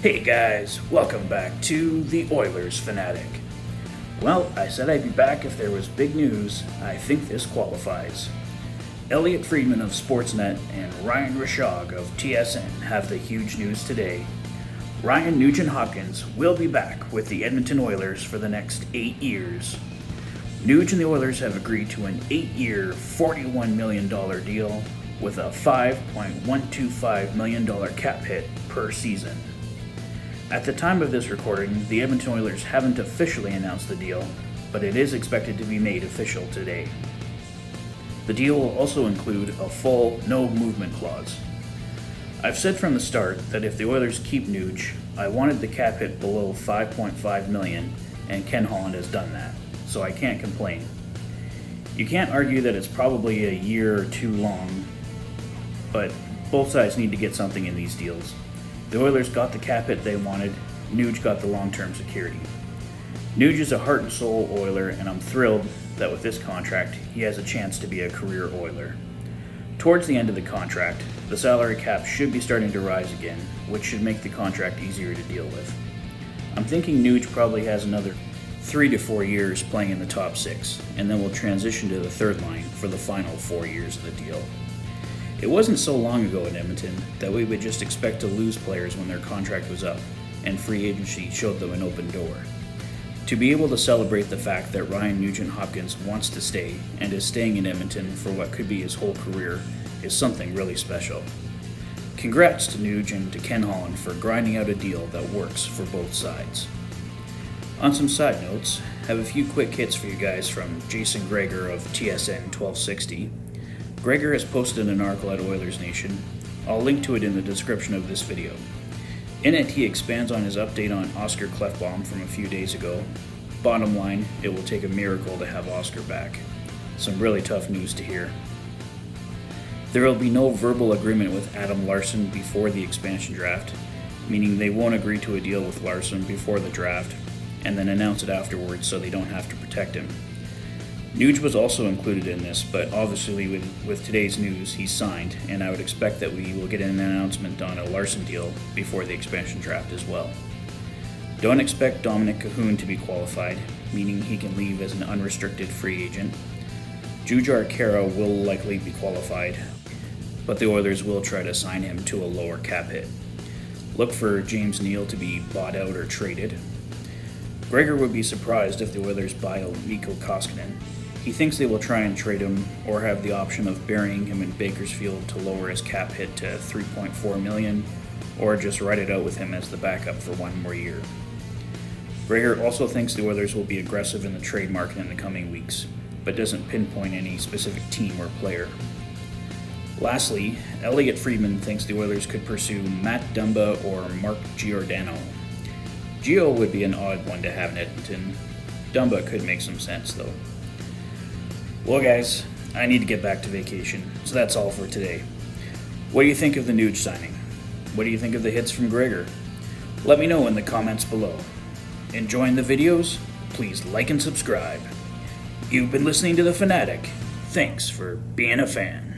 Hey guys, welcome back to the Oilers Fanatic. Well, I said I'd be back if there was big news. I think this qualifies. Elliot Friedman of Sportsnet and Ryan Rishaug of TSN have the huge news today. Ryan Nugent-Hopkins will be back with the Edmonton Oilers for the next 8 years. Nuge and the Oilers have agreed to an 8-year, $41 million deal with a $5.125 million cap hit per season. At the time of this recording, the Edmonton Oilers haven't officially announced the deal, but it is expected to be made official today. The deal will also include a full no-movement clause. I've said from the start that if the Oilers keep Nuge, I wanted the cap hit below $5.5 million, and Ken Holland has done that, so I can't complain. You can't argue that it's probably a year or two long, but both sides need to get something in these deals. The Oilers got the cap hit they wanted, Nuge got the long-term security. Nuge is a heart and soul Oiler, and I'm thrilled that with this contract, he has a chance to be a career Oiler. Towards the end of the contract, the salary cap should be starting to rise again, which should make the contract easier to deal with. I'm thinking Nuge probably has another 3 to 4 years playing in the top 6, and then will transition to the third line for the final 4 years of the deal. It wasn't so long ago in Edmonton that we would just expect to lose players when their contract was up, and free agency showed them an open door. To be able to celebrate the fact that Ryan Nugent-Hopkins wants to stay and is staying in Edmonton for what could be his whole career is something really special. Congrats to Nuge and to Ken Holland for grinding out a deal that works for both sides. On some side notes, have a few quick hits for you guys from Jason Gregor of TSN 1260. Gregor has posted an article at Oilers Nation. I'll link to it in the description of this video. In it, he expands on his update on Oscar Klefbom from a few days ago. Bottom line, it will take a miracle to have Oscar back. Some really tough news to hear. There will be no verbal agreement with Adam Larsson before the expansion draft, meaning they won't agree to a deal with Larsson before the draft, and then announce it afterwards so they don't have to protect him. Nuge was also included in this, but obviously with today's news, he's signed, and I would expect that we will get an announcement on a Larsson deal before the expansion draft as well. Don't expect Dominic Cahoon to be qualified, meaning he can leave as an unrestricted free agent. Jujhar Khaira will likely be qualified, but the Oilers will try to sign him to a lower cap hit. Look for James Neal to be bought out or traded. Gregor would be surprised if the Oilers buy Mikko Koskinen. He thinks they will try and trade him or have the option of burying him in Bakersfield to lower his cap hit to $3.4 million, or just ride it out with him as the backup for one more year. Gregor also thinks the Oilers will be aggressive in the trade market in the coming weeks, but doesn't pinpoint any specific team or player. Lastly, Elliot Friedman thinks the Oilers could pursue Matt Dumba or Mark Giordano. Gio would be an odd one to have in Edmonton. Dumba could make some sense though. Well guys, I need to get back to vacation, so that's all for today. What do you think of the Nuge signing? What do you think of the hits from Gregor? Let me know in the comments below. Enjoying the videos? Please like and subscribe. You've been listening to The Fanatic. Thanks for being a fan.